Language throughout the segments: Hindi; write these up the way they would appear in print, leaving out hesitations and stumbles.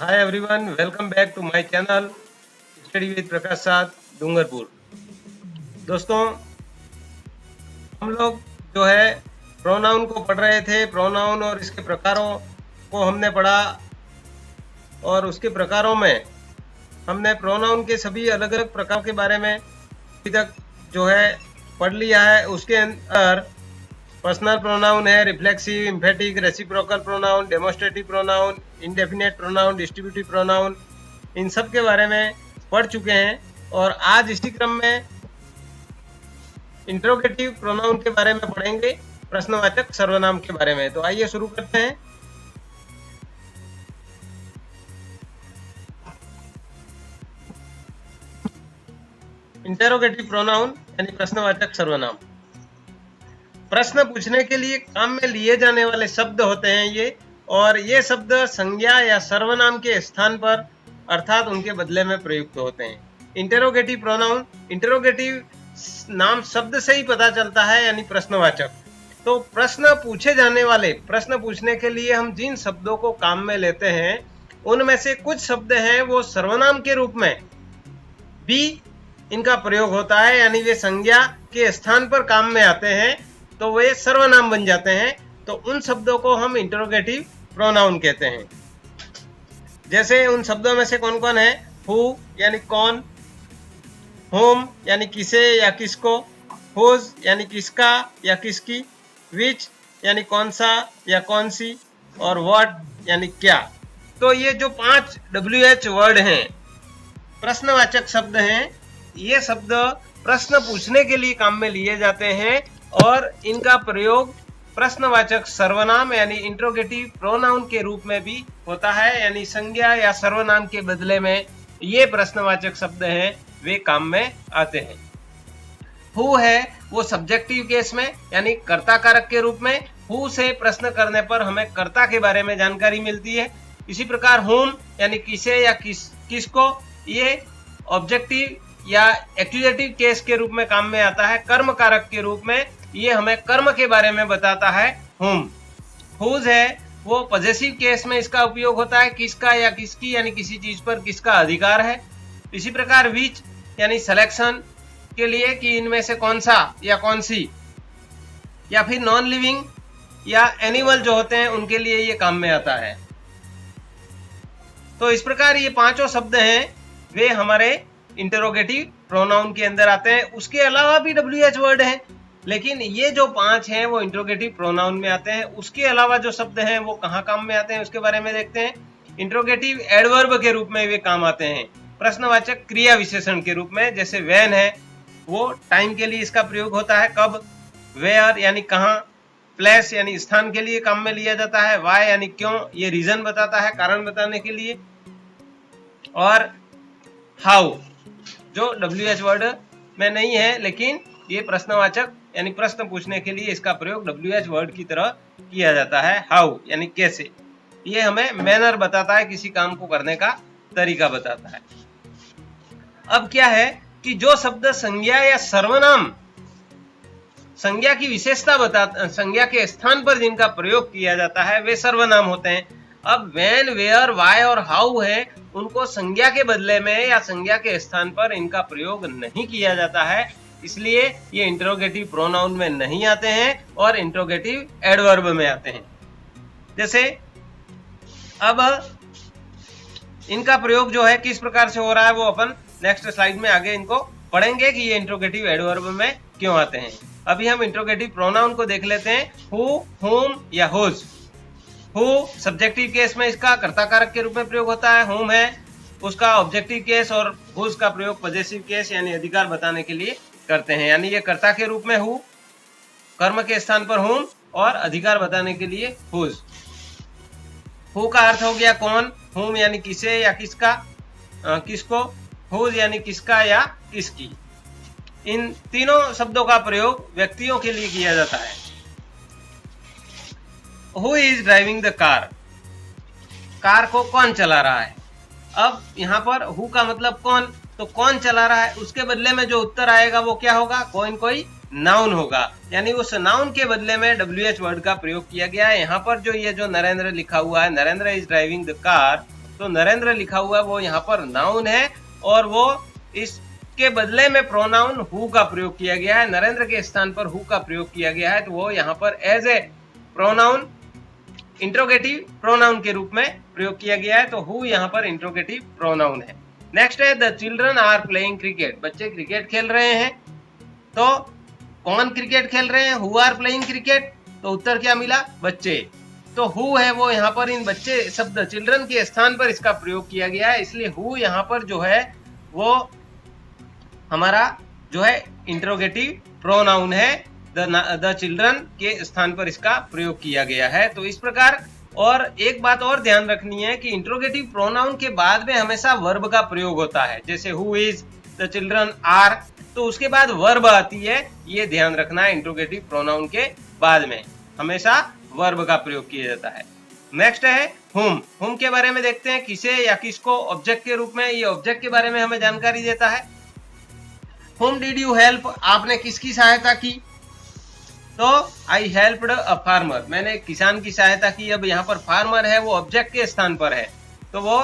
Hi everyone, welcome back to my channel study with Prakash Saad Dungarpur. दोस्तों, हम लोग जो है प्रोनाउन को पढ़ रहे थे। प्रोनाउन और इसके प्रकारों को हमने पढ़ा और उसके प्रकारों में हमने प्रोनाउन के सभी अलग अलग प्रकार के बारे में अभी तक जो है पढ़ लिया है। उसके अंदर पर्सनल प्रोनाउन है, reflexive, emphatic, reciprocal pronoun, demonstrative pronoun, indefinite pronoun, distributive pronoun, इन सब के बारे में पढ़ चुके हैं। और आज इसी क्रम में इंट्रोगेटिव प्रोनाउन के बारे में पढ़ेंगे, प्रश्नवाचक सर्वनाम के बारे में। तो आइए शुरू करते हैं। इंटरोगेटिव प्रोनाउन यानी प्रश्नवाचक सर्वनाम। प्रश्न पूछने के लिए काम में लिए जाने वाले शब्द होते हैं ये, और ये शब्द संज्ञा या सर्वनाम के स्थान पर अर्थात उनके बदले में प्रयुक्त होते हैं। इंटरोगेटिव प्रोनाउन, इंटरोगेटिव नाम शब्द से ही पता चलता है, यानी प्रश्नवाचक। तो प्रश्न पूछे जाने वाले, प्रश्न पूछने के लिए हम जिन शब्दों को काम में लेते हैं उनमें से कुछ शब्द हैं वो सर्वनाम के रूप में भी इनका प्रयोग होता है, यानी वे संज्ञा के स्थान पर काम में आते हैं तो वे सर्वनाम बन जाते हैं। तो उन शब्दों को हम इंटरोगेटिव प्रोनाउन कहते हैं। जैसे उन शब्दों में से कौन कौन है? हु यानी कौन, होम यानी किसे या किसको, हुज यानी किसका या किसकी, विच यानी कौन सा या कौन सी, और व्हाट यानी क्या। तो ये जो 5 WH वर्ड हैं, प्रश्नवाचक शब्द हैं, ये शब्द प्रश्न पूछने के लिए काम में लिए जाते हैं और इनका प्रयोग प्रश्नवाचक सर्वनाम यानी इंट्रोगेटिव प्रोनाउन के रूप में भी होता है, यानी संज्ञा या सर्वनाम के बदले में ये प्रश्नवाचक शब्द हैं वे काम में आते हैं। हु है वो सब्जेक्टिव केस में यानी कर्ता कारक के रूप में, हु से प्रश्न करने पर हमें कर्ता के बारे में जानकारी मिलती है। इसी प्रकार होम यानी किसे या किसको, ये ऑब्जेक्टिव या एक्यूजेटिव केस के रूप में काम में आता है। कर्म कारक के रूप में ये हमें कर्म के बारे में बताता है होम। हुज है वो पॉजेसिव केस में इसका उपयोग होता है, किसका या किसकी यानी किसी चीज पर किसका अधिकार है। इसी प्रकार विच यानी सिलेक्शन के लिए कि इनमें से कौन सा या कौन सी, या फिर नॉन लिविंग या एनिमल जो होते हैं उनके लिए ये काम में आता है। तो इस प्रकार ये 5 शब्द हैं वे हमारे इंटरोगेटिव प्रोनाउन के अंदर आते हैं। उसके अलावा भी WH वर्ड हैं, लेकिन ये जो 5 हैं वो इंटरोगेटिव प्रोनाउन में आते हैं। उसके अलावा जो शब्द हैं वो कहाँ काम में आते हैं उसके बारे में देखते हैं। इंटरोगेटिव एडवर्ब के रूप में वे काम आते हैं, प्रश्नवाचक क्रिया विशेषण के रूप में। जैसे व्हेन है वो टाइम के लिए इसका प्रयोग होता है, कब। वेयर यानी कहाँ, प्लेस यानी स्थान के लिए काम में लिया जाता है। वाई यानी क्यों, ये रीजन बताता है, कारण बताने के लिए। और हाउ जो WH वर्ड में नहीं है, लेकिन ये प्रश्नवाचक यानी प्रश्न पूछने के लिए इसका प्रयोग WH वर्ड की तरह किया जाता है। हाउ यानी कैसे, ये हमें मैनर बताता है, किसी काम को करने का तरीका बताता है। अब क्या है कि जो शब्द संज्ञा या सर्वनाम, संज्ञा की विशेषता बताता, संज्ञा के स्थान पर जिनका प्रयोग किया जाता है वे सर्वनाम होते हैं। अब व्हेन, वेयर, वाई और हाउ है उनको संज्ञा के बदले में या संज्ञा के स्थान पर इनका प्रयोग नहीं किया जाता है, इसलिए ये इंटरोगेटिव प्रोनाउन में नहीं आते हैं और इंटरोगेटिव एडवर्ब में आते हैं। जैसे अब इनका प्रयोग जो है किस प्रकार से हो रहा है वो अपन नेक्स्ट स्लाइड में आगे इनको पढ़ेंगे कि ये इंटरोगेटिव एडवर्ब में क्यों आते हैं। अभी हम इंटरोगेटिव प्रोनाउन को देख लेते हैं। हु, होम या हुज। हु सब्जेक्टिव केस में इसका कर्ता कारक के रूप में प्रयोग होता है, होम है उसका ऑब्जेक्टिव केस, और हुज का प्रयोग पॉजेसिव केस यानी अधिकार बताने के लिए करते हैं। यानी ये कर्ता के रूप में हु, कर्म के स्थान पर होम, और अधिकार बताने के लिए हुज। हु का अर्थ हो गया कौन, होम यानी किसे या किसका, किसको, हुज यानी किसका या किसकी। इन तीनों शब्दों का प्रयोग व्यक्तियों के लिए किया जाता है। Who is driving the car? Car को कौन चला रहा है। अब यहाँ पर हु का मतलब कौन, तो कौन चला रहा है, उसके बदले में जो उत्तर आएगा वो क्या होगा, कोई नाउन होगा। यानी उस नाउन के बदले में WH वर्ड का प्रयोग किया गया है। यहाँ पर जो ये जो नरेंद्र लिखा हुआ है, Narendra is driving the car, तो नरेंद्र लिखा हुआ वो यहाँ पर नाउन है और वो इसके बदले में प्रोनाउन हु का प्रयोग किया गया है। नरेंद्र के स्थान पर हु का प्रयोग किया गया है, तो वो यहाँ पर as a pronoun interrogative pronoun के रूप में प्रयोग किया गया है, तो हु यहाँ पर इंट्रोगेटिव प्रोनाउन है। नेक्स्ट है the children are playing cricket, बच्चे क्रिकेट खेल रहे हैं। तो कौन क्रिकेट खेल रहे हैं? हु आर प्लेइंग क्रिकेट, तो उत्तर क्या मिला? बच्चे। तो हु है वो यहाँ पर इन बच्चे शब्द चिल्ड्रन के स्थान पर इसका प्रयोग किया गया है, इसलिए हु यहाँ पर जो है वो हमारा जो है इंट्रोगेटिव प्रोनाउन है। द चिल्ड्रन के स्थान पर इसका प्रयोग किया गया है। तो इस प्रकार, और एक बात और ध्यान रखनी है कि इंट्रोगेटिव प्रोनाउन के बाद में हमेशा वर्ब का प्रयोग होता है। जैसे who is, the children are, तो उसके बाद वर्ब आती है, ये ध्यान रखना है। इंट्रोगेटिव प्रोनाउन के बाद में हमेशा वर्ब का प्रयोग किया जाता है। नेक्स्ट है हुम। हुम के बारे में देखते हैं, किसे या किसको ऑब्जेक्ट के रूप में, ये ऑब्जेक्ट के बारे में हमें जानकारी देता है। हुम डिड यू हेल्प, आपने किसकी सहायता की? तो आई हेल्प्ड अ फार्मर, मैंने किसान की सहायता की। अब यहाँ पर फार्मर है वो ऑब्जेक्ट के स्थान पर है, तो वो,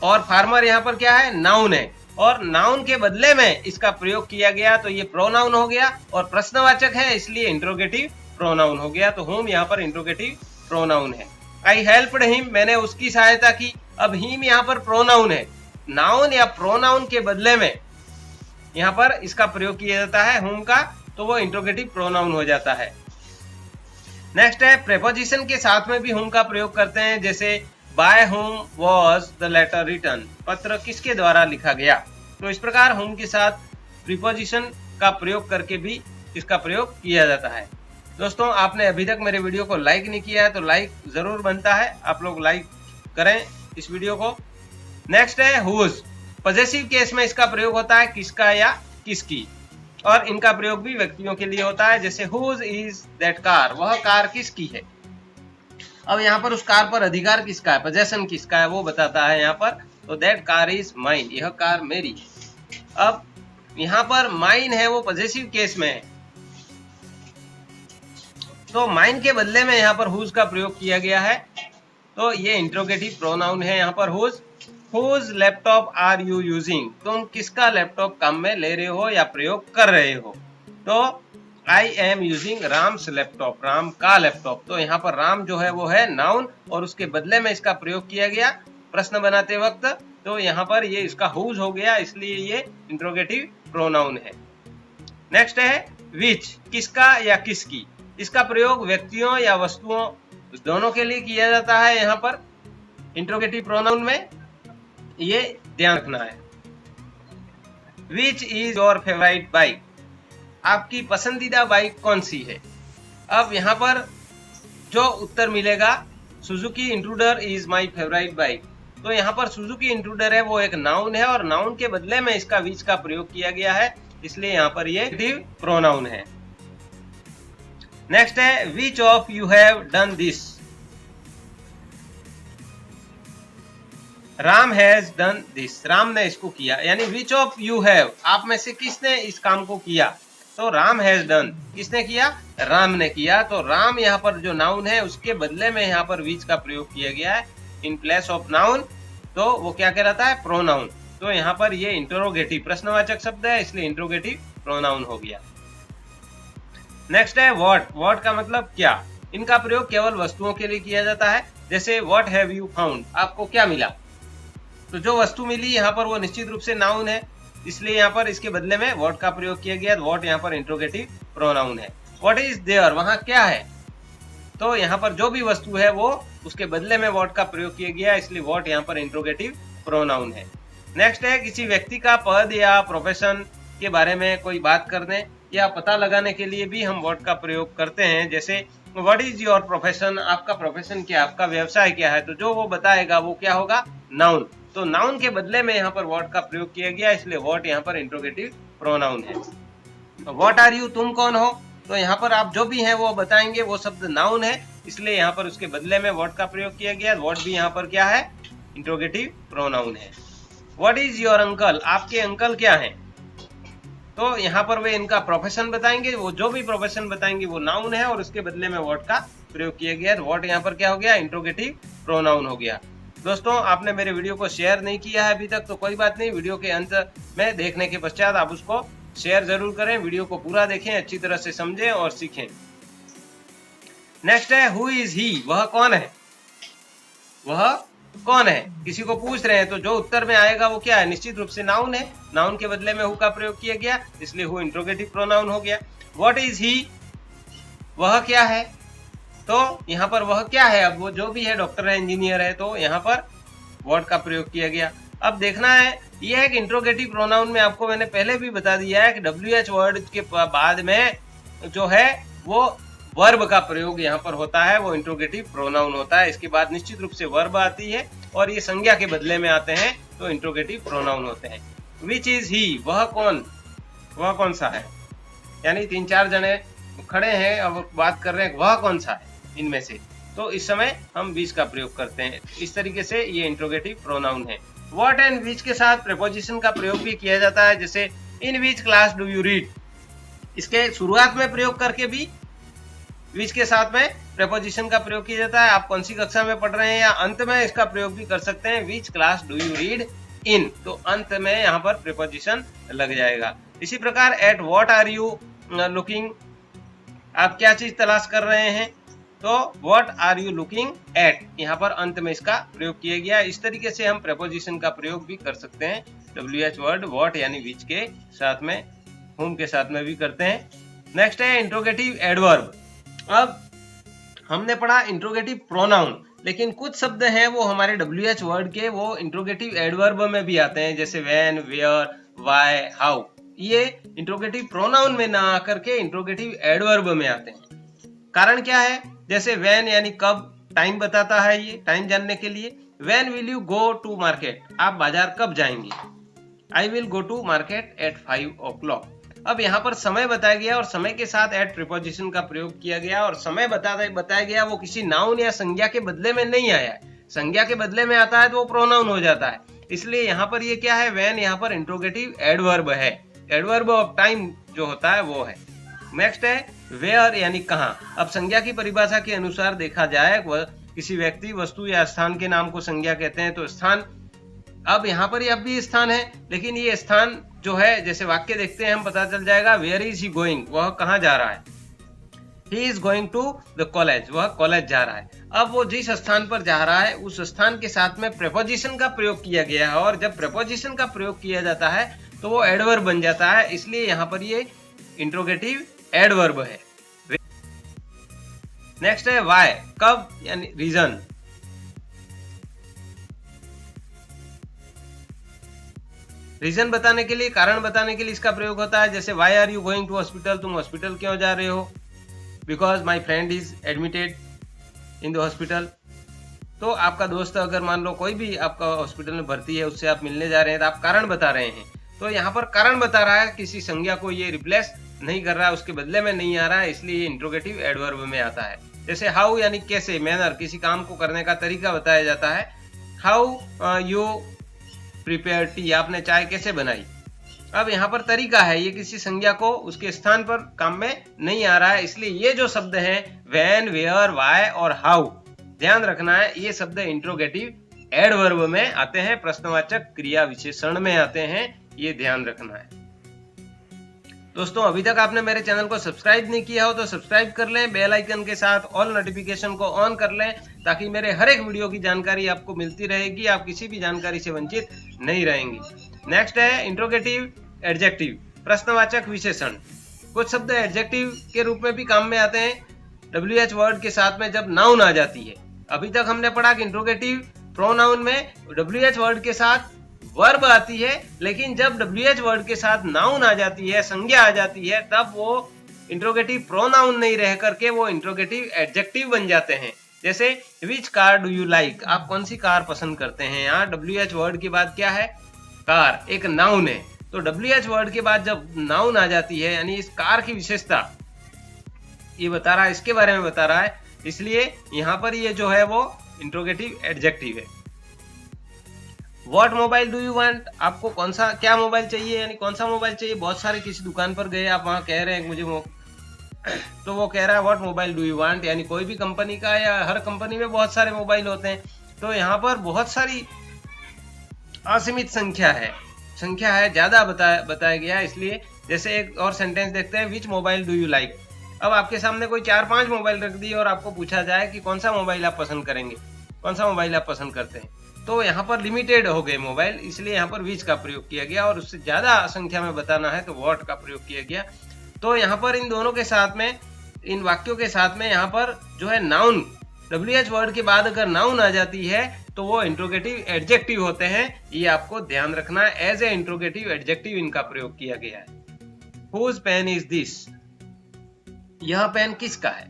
और फार्मर यहाँ पर क्या है? नाउन है, और नाउन के बदले में इसका प्रयोग किया गया तो ये प्रोनाउन हो गया, और प्रश्नवाचक है इसलिए इंट्रोगेटिव प्रोनाउन हो गया। तो हुम यहाँ पर इंट्रोगेटिव प्रोनाउन है। आई हेल्प्ड हिम, मैंने उसकी सहायता की। अब हिम यहाँ पर प्रोनाउन है, नाउन या प्रोनाउन के बदले में यहाँ पर इसका प्रयोग किया जाता है हुम का, तो वो इंट्रोगेटिव प्रोनाउन हो जाता है। नेक्स्ट है प्रेपोजिशन के साथ में भी हुम का प्रयोग करते हैं, जैसे by whom was the letter written, पत्र किसके द्वारा लिखा गया। तो इस प्रकार हुम के साथ प्रीपोजिशन का प्रयोग करके भी इसका प्रयोग किया जाता है। दोस्तों, आपने अभी तक मेरे वीडियो को लाइक नहीं किया है तो लाइक जरूर बनता है, आप लोग लाइक करें इस वीडियो को। नेक्स्ट है हुज। पॉजेसिव केस में इसका प्रयोग होता है किसका या किसकी, और इनका प्रयोग भी व्यक्तियों के लिए होता है, जैसे हुज इज दैट कार, वह कार किसकी है। अब यहाँ पर उस कार पर अधिकार किसका है, पोजेशन किसका है, वो बताता है यहाँ पर। तो दैट कार इज माइन, यह कार मेरी। अब यहाँ पर माइन है वो पॉजेसिव केस में है, तो माइन के बदले में यहाँ पर हुज का प्रयोग किया गया है, तो ये इंट्रोगेटिव प्रोनाउन है यहाँ पर whose. Whose laptop are you using, तुम किसका लैपटॉप काम में ले रहे हो या प्रयोग कर रहे हो। तो I am using Ram's laptop, Ram का लैपटॉप। तो यहाँ पर राम जो है वो है नाउन, और उसके बदले में इसका प्रयोग किया गया प्रश्न बनाते वक्त, तो यहाँ पर ये इसका हुज हो गया, इसलिए ये इंट्रोगेटिव प्रोनाउन है। नेक्स्ट है विच, किसका या किसकी। इसका प्रयोग व्यक्तियों या वस्तुओं दोनों के लिए किया जाता है यहाँ पर इंट्रोगेटिव प्रोनाउन में, ये ध्यान रखना है। Which is your favourite bike, आपकी पसंदीदा बाइक कौन सी है। अब यहाँ पर जो उत्तर मिलेगा, Suzuki intruder is my favourite bike, तो यहाँ पर सुजुकी इंट्रूडर है वो एक नाउन है, और नाउन के बदले में इसका विच का प्रयोग किया गया है, इसलिए यहाँ पर ये एक्टिव प्रोनाउन है। नेक्स्ट है which of you have done this, Ram has done this, Ram ने इसको किया, यानी विच ऑफ यू हैव, आप में से किसने इस काम को किया। तो राम हैज डन, किसने किया, राम ने किया। तो राम यहाँ पर जो नाउन है उसके बदले में यहाँ पर विच का प्रयोग किया गया है इन प्लेस ऑफ नाउन, तो वो क्या कहलाता है, प्रोनाउन। तो यहाँ पर ये इंटरोगेटिव प्रश्नवाचक शब्द है, इसलिए इंटरोगेटिव प्रोनाउन हो गया। नेक्स्ट है व्हाट, व्हाट का मतलब क्या। इनका प्रयोग केवल वस्तुओं के लिए किया जाता है, जैसे व्हाट हैव यू फाउंड, आपको क्या मिला। तो जो वस्तु मिली यहाँ पर वो निश्चित रूप से नाउन है, इसलिए यहाँ पर इसके बदले में व्हाट का प्रयोग किया गया। व्हाट यहाँ पर इंट्रोगेटिव प्रोनाउन है। व्हाट इज देयर, वहां क्या है, तो यहाँ पर जो भी वस्तु है वो उसके बदले में व्हाट का प्रयोग किया गया, इसलिए व्हाट यहाँ पर इंट्रोगेटिव प्रोनाउन है। नेक्स्ट है किसी व्यक्ति का पद या प्रोफेशन के बारे में कोई बात करने या पता लगाने के लिए भी हम व्हाट का प्रयोग करते हैं, जैसे व्हाट इज योर प्रोफेशन, आपका प्रोफेशन क्या, आपका व्यवसाय क्या है। तो जो वो बताएगा वो क्या होगा, नाउन। तो नाउन के बदले में यहाँ पर व्हाट का प्रयोग किया गया, इसलिए व्हाट यहाँ पर इंट्रोगेटिव प्रोनाउन है। तो व्हाट आर यू, तुम कौन हो, तो यहाँ पर आप जो भी हैं वो बताएंगे, वो शब्द नाउन है, इसलिए यहाँ पर उसके बदले में व्हाट का प्रयोग किया गया। व्हाट भी यहाँ पर क्या है, इंट्रोगेटिव प्रोनाउन है। व्हाट इज योर अंकल, आपके अंकल क्या हैं, तो यहाँ पर वे इनका प्रोफेशन बताएंगे, वो जो भी प्रोफेशन बताएंगे वो नाउन है, और उसके बदले में व्हाट का प्रयोग किया गया। व्हाट यहाँ पर क्या हो गया, इंट्रोगेटिव प्रोनाउन हो गया। दोस्तों, आपने मेरे वीडियो को शेयर नहीं किया है अभी तक तो कोई बात नहीं, वीडियो के अंत में देखने के पश्चात आप उसको शेयर जरूर करें, वीडियो को पूरा देखें, अच्छी तरह से समझें और सीखें। नेक्स्ट है हु इज ही, वह कौन है, वह कौन है। किसी को पूछ रहे हैं तो जो उत्तर में आएगा वो क्या है, निश्चित रूप से नाउन है। नाउन के बदले में हु का प्रयोग किया गया, इसलिए हु इंट्रोगेटिव प्रोनाउन हो गया। व्हाट इज ही, वह क्या है, तो यहाँ पर वह क्या है, अब वो जो भी है, डॉक्टर है, इंजीनियर है, तो यहाँ पर व्हाट का प्रयोग किया गया। अब देखना है, यह है कि इंट्रोगेटिव प्रोनाउन में आपको मैंने पहले भी बता दिया है कि WH वर्ड के बाद में जो है वो वर्ब का प्रयोग यहाँ पर होता है, वो इंट्रोगेटिव प्रोनाउन होता है। इसके बाद निश्चित रूप से वर्ब आती है और ये संज्ञा के बदले में आते हैं तो इंट्रोगेटिव प्रोनाउन होते हैं। विच इज ही, वह कौन सा है, यानी 3-4 जने खड़े हैं और बात कर रहे हैं वह कौन सा है इनमें से, तो इस समय हम विच का प्रयोग करते हैं। इस तरीके से ये इंट्रोगेटिव प्रोनाउन है। व्हाट एंड विच के साथ प्रीपोजिशन का प्रयोग भी किया जाता है, जैसे in which class do you read, इसके शुरुआत में प्रयोग करके भी विच के साथ में प्रीपोजिशन का प्रयोग किया जाता है। आप कौन सी कक्षा में पढ़ रहे हैं या अंत में इसका प्रयोग भी कर सकते हैं, विच class do you read in, तो अंत में यहाँ पर प्रीपोजिशन लग जाएगा। इसी प्रकार at what are you looking, आप क्या चीज तलाश कर रहे हैं, तो what are you looking at, यहाँ पर अंत में इसका प्रयोग किया गया। इस तरीके से हम प्रीपोजिशन का प्रयोग भी कर सकते हैं WH वर्ड व्हाट यानी विच के साथ में, whom के साथ में भी करते हैं। नेक्स्ट है इंट्रोगेटिव एडवर्ब। अब हमने पढ़ा इंट्रोगेटिव प्रोनाउन, लेकिन कुछ शब्द हैं वो हमारे WH वर्ड के वो इंट्रोगेटिव एडवर्ब में भी आते हैं, जैसे व्हेन, वेयर, व्हाई, हाउ, ये इंट्रोगेटिव प्रोनाउन में ना आकर के इंट्रोगेटिव एडवर्ब में आते हैं। कारण क्या है, जैसे व्हेन यानी कब, टाइम बताता है, ये टाइम जानने के लिए। When will you go to market, आप बाजार कब जाएंगे। I will go to market at 5 o'clock। अब यहाँ पर समय बताया गया और समय के साथ एट प्रीपोजिशन का प्रयोग किया गया, और समय बताया गया वो किसी नाउन या संज्ञा के बदले में नहीं आया है। संज्ञा के बदले में आता है तो वो प्रोनाउन हो जाता है, इसलिए यहाँ पर ये क्या है, व्हेन यहाँ पर इंट्रोगेटिव एडवर्ब है, एडवर्ब ऑफ टाइम जो होता है वो है। नेक्स्ट है वेयर यानी कहाँ। अब संज्ञा की परिभाषा के अनुसार देखा जाए, वह किसी व्यक्ति, वस्तु या स्थान के नाम को संज्ञा कहते हैं, तो स्थान, अब यहाँ पर अब भी स्थान है, लेकिन ये स्थान जो है, जैसे वाक्य देखते हैं हम पता चल जाएगा, वेयर इज ही गोइंग, वह कहाँ जा रहा है, he is going to the college, वह कॉलेज जा रहा है। अब वो जिस स्थान पर जा रहा है उस स्थान के साथ में प्रीपोजिशन का प्रयोग किया गया है, और जब प्रीपोजिशन का प्रयोग किया जाता है तो वो एडवर्ब बन जाता है, इसलिए यहाँ पर ये इंट्रोगेटिव एडवर्ब है। नेक्स्ट है व्हाई, कब यानी रीजन। रीजन बताने के लिए, कारण बताने के लिए इसका प्रयोग होता है, जैसे why are you going to hospital, तुम हॉस्पिटल क्यों जा रहे हो, because my friend is admitted in the hospital. तो आपका दोस्त अगर मान लो कोई भी आपका हॉस्पिटल में भर्ती है, उससे आप मिलने जा रहे हैं, तो आप कारण बता रहे हैं, तो यहाँ पर कारण बता रहा है, किसी संज्ञा को ये रिप्लेस नहीं कर रहा है, उसके बदले में नहीं आ रहा है, इसलिए इंट्रोगेटिव एडवर्ब में आता है। जैसे हाउ यानी कैसे, मैनर, किसी काम को करने का तरीका बताया जाता है। हाउ यू प्रिपेयर टी, आपने चाय कैसे बनाई। अब यहाँ पर तरीका है, ये किसी संज्ञा को उसके स्थान पर काम में नहीं आ रहा है, इसलिए ये जो शब्द हैं व्हेन, वेयर, व्हाई और हाउ, ध्यान रखना है, ये शब्द इंट्रोगेटिव एडवर्ब में आते हैं, प्रश्नवाचक क्रिया विशेषण में आते हैं, ये ध्यान रखना है। दोस्तों, अभी तक आपने मेरे चैनल को सब्सक्राइब नहीं किया हो तो सब्सक्राइब कर लें, बेल आइकन के साथ ऑल नोटिफिकेशन को ऑन कर लें, ताकि मेरे हर एक वीडियो की जानकारी आपको मिलती रहेगी, आप किसी भी जानकारी से वंचित नहीं रहेंगी। नेक्स्ट है इंट्रोगेटिव एडजेक्टिव, प्रश्नवाचक विशेषण। कुछ शब्द एडजेक्टिव के रूप में भी काम में आते हैं WH वर्ड के साथ में जब नाउन आ जाती है। अभी तक हमने पढ़ा कि इंट्रोगेटिव प्रोनाउन में WH वर्ड के साथ वर्ब आती है, लेकिन जब WH वर्ड के साथ नाउन आ जाती है, संज्ञा आ जाती है, तब वो इंट्रोगेटिव प्रोनाउन नहीं रह करके वो इंट्रोगेटिव एडजेक्टिव बन जाते हैं। जैसे which car do you like, आप कौन सी कार पसंद करते हैं। यहाँ WH वर्ड के बाद क्या है, कार, एक नाउन है, तो WH वर्ड के बाद जब नाउन आ जाती है, यानी इस कार की विशेषता ये बता रहा है, इसके बारे में बता रहा है, इसलिए यहाँ पर ये जो है वो इंट्रोगेटिव एडजेक्टिव है। What mobile do you want, आपको कौन सा, क्या मोबाइल चाहिए, यानी कौन सा मोबाइल चाहिए। बहुत सारे किसी दुकान पर गए, आप वहां कह रहे हैं मुझे तो वो कह रहा है what mobile do you want, यानी कोई भी कंपनी का, या हर कंपनी में बहुत सारे मोबाइल होते हैं, तो यहाँ पर बहुत सारी असीमित संख्या है, ज्यादा बताया गया, इसलिए जैसे एक और सेंटेंस देखते हैं, विच मोबाइल डू यू लाइक। अब आपके सामने कोई 4-5 मोबाइल रख दिए और आपको पूछा जाए कि कौन सा मोबाइल आप पसंद करेंगे, कौन सा मोबाइल आप पसंद करते हैं, तो यहाँ पर लिमिटेड हो गए मोबाइल, इसलिए यहाँ पर विच का प्रयोग किया गया, और उससे ज्यादा संख्या में बताना है तो व्हाट का प्रयोग किया गया। तो यहाँ पर इन दोनों के साथ में, इन वाक्यों के साथ में यहाँ पर जो है नाउन, WH वर्ड के बाद अगर नाउन आ जाती है तो वो इंट्रोगेटिव एडजेक्टिव होते हैं, ये आपको ध्यान रखना है। एज ए इंट्रोगेटिव एडजेक्टिव इनका प्रयोग किया गया है। Whose pen is this? यह पेन किसका है?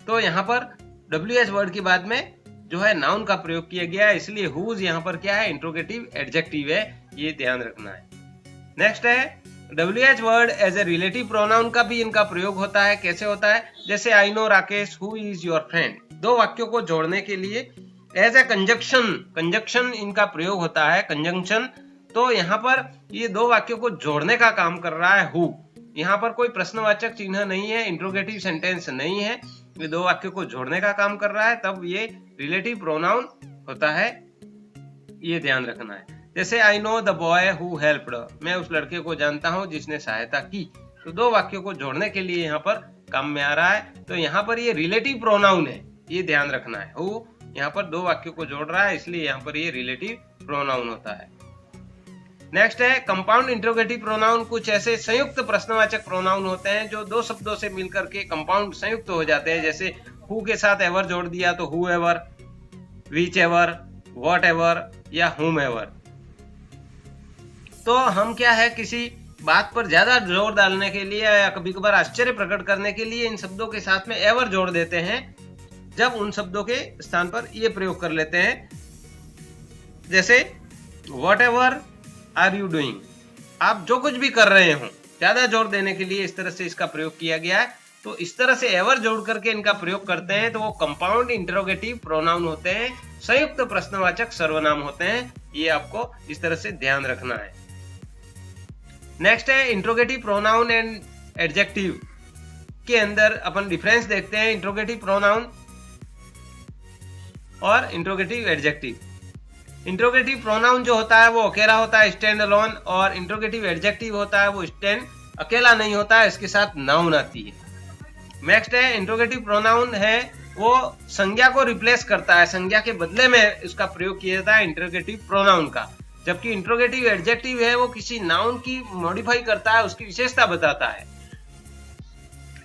तो यहाँ पर WH वर्ड के बाद में जो है नाउन का प्रयोग किया गया है, इसलिए whose यहाँ पर क्या है, इंट्रोगेटिव एडजेक्टिव है, ये ध्यान रखना है। नेक्स्ट है WH word as a relative pronoun का भी इनका प्रयोग होता है। कैसे होता है? जैसे I know Rakesh who is your friend, दो वाक्यों को जोड़ने के लिए एज ए कंजक्शन इनका प्रयोग होता है, कंजंक्शन। तो यहाँ पर ये दो वाक्यों को जोड़ने का काम कर रहा है हु, यहाँ पर कोई प्रश्नवाचक चिन्ह नहीं है, इंट्रोगेटिव सेंटेंस नहीं है, ये दो वाक्यों को जोड़ने का काम कर रहा है, तब ये रिलेटिव प्रोनाउन होता है, ये ध्यान रखना है। जैसे I know the boy who helped, मैं उस लड़के को जानता हूं जिसने सहायता की, तो दो वाक्यों को जोड़ने के लिए यहाँ पर काम में आ रहा है, तो यहाँ पर ये रिलेटिव प्रोनाउन है, ये ध्यान रखना है। हु यहाँ पर दो वाक्यों को जोड़ रहा है, इसलिए यहाँ पर ये रिलेटिव प्रोनाउन होता है। नेक्स्ट है कंपाउंड इंट्रोगेटिव प्रोनाउन। कुछ ऐसे संयुक्त प्रश्नवाचक प्रोनाउन होते हैं जो दो शब्दों से मिलकर के कंपाउंड संयुक्त हो जाते हैं। जैसे हु के साथ एवर जोड़ दिया तो who ever, which ever, what ever या हुम एवर। तो हम क्या है, किसी बात पर ज्यादा जोर डालने के लिए या कभी कभार आश्चर्य प्रकट करने के लिए इन शब्दों के साथ में एवर जोड़ देते हैं, जब उन शब्दों के स्थान पर ये प्रयोग कर लेते हैं। जैसे whatever are you doing, आप जो कुछ भी कर रहे हो, ज्यादा जोर देने के लिए इस तरह से इसका प्रयोग किया गया है। तो इस तरह से एवर जोड़ करके इनका प्रयोग करते हैं तो वो कंपाउंड इंटरोगेटिव प्रोनाउन होते हैं, संयुक्त प्रश्नवाचक सर्वनाम होते हैं, ये आपको इस तरह से ध्यान रखना है। नेक्स्ट है इंट्रोगेटिव प्रोनाउन एंड एडजेक्टिव के अंदर अपन डिफरेंस देखते हैं, इंट्रोगेटिव प्रोनाउन और इंट्रोगेटिव एडजेक्टिव। इंट्रोगेटिव प्रोनाउन जो होता है वो अकेला होता है, स्टैंड अलोन, और इंट्रोगेटिव एडजेक्टिव होता है वो स्टैंड अकेला नहीं होता है, इसके साथ नाउन आती है। नेक्स्ट है इंट्रोगेटिव प्रोनाउन है वो संज्ञा को रिप्लेस करता है, संज्ञा के बदले में इसका प्रयोग किया जाता है इंट्रोगेटिव प्रोनाउन का, जबकि इंट्रोगेटिव एडजेक्टिव है वो किसी नाउन की मॉडिफाई करता है, उसकी विशेषता बताता है।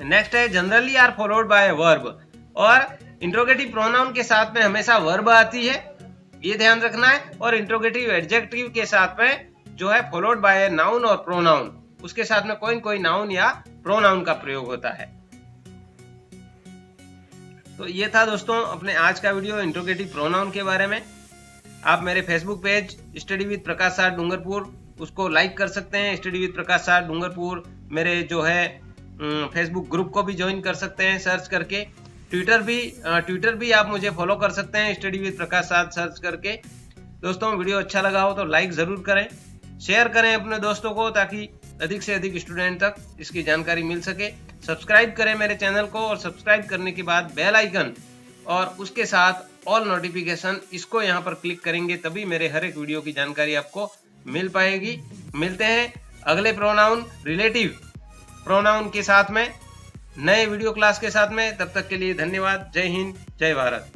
नेक्स्ट है generally are followed by verb, और इंट्रोगेटिव प्रोनाउन के साथ में हमेशा वर्ब आती है, ये ध्यान रखना है। और इंट्रोगेटिव एडजेक्टिव के साथ में जो है फॉलोड बाय नाउन और प्रोनाउन, उसके साथ में कोई नाउन या प्रोनाउन का प्रयोग होता है। तो ये था दोस्तों अपने आज का वीडियो इंट्रोगेटिव प्रोनाउन के बारे में। आप मेरे फेसबुक पेज स्टडी विद प्रकाश सार डूंगरपुर उसको लाइक कर सकते हैं, स्टडी विद प्रकाश सार डूंगरपुर। मेरे जो है फेसबुक ग्रुप को भी ज्वाइन कर सकते हैं सर्च करके। ट्विटर भी आप मुझे फॉलो कर सकते हैं स्टडी विद प्रकाश सार सर्च करके। दोस्तों वीडियो अच्छा लगा हो तो लाइक ज़रूर करें, शेयर करें अपने दोस्तों को, ताकि अधिक से अधिक स्टूडेंट तक इसकी जानकारी मिल सके। सब्सक्राइब करें मेरे चैनल को, और सब्सक्राइब करने के बाद बेल आइकन और उसके साथ ऑल नोटिफिकेशन, इसको यहाँ पर क्लिक करेंगे तभी मेरे हर एक वीडियो की जानकारी आपको मिल पाएगी। मिलते हैं अगले प्रोनाउन, रिलेटिव प्रोनाउन के साथ में, नए वीडियो क्लास के साथ में। तब तक के लिए धन्यवाद। जय हिंद, जय भारत।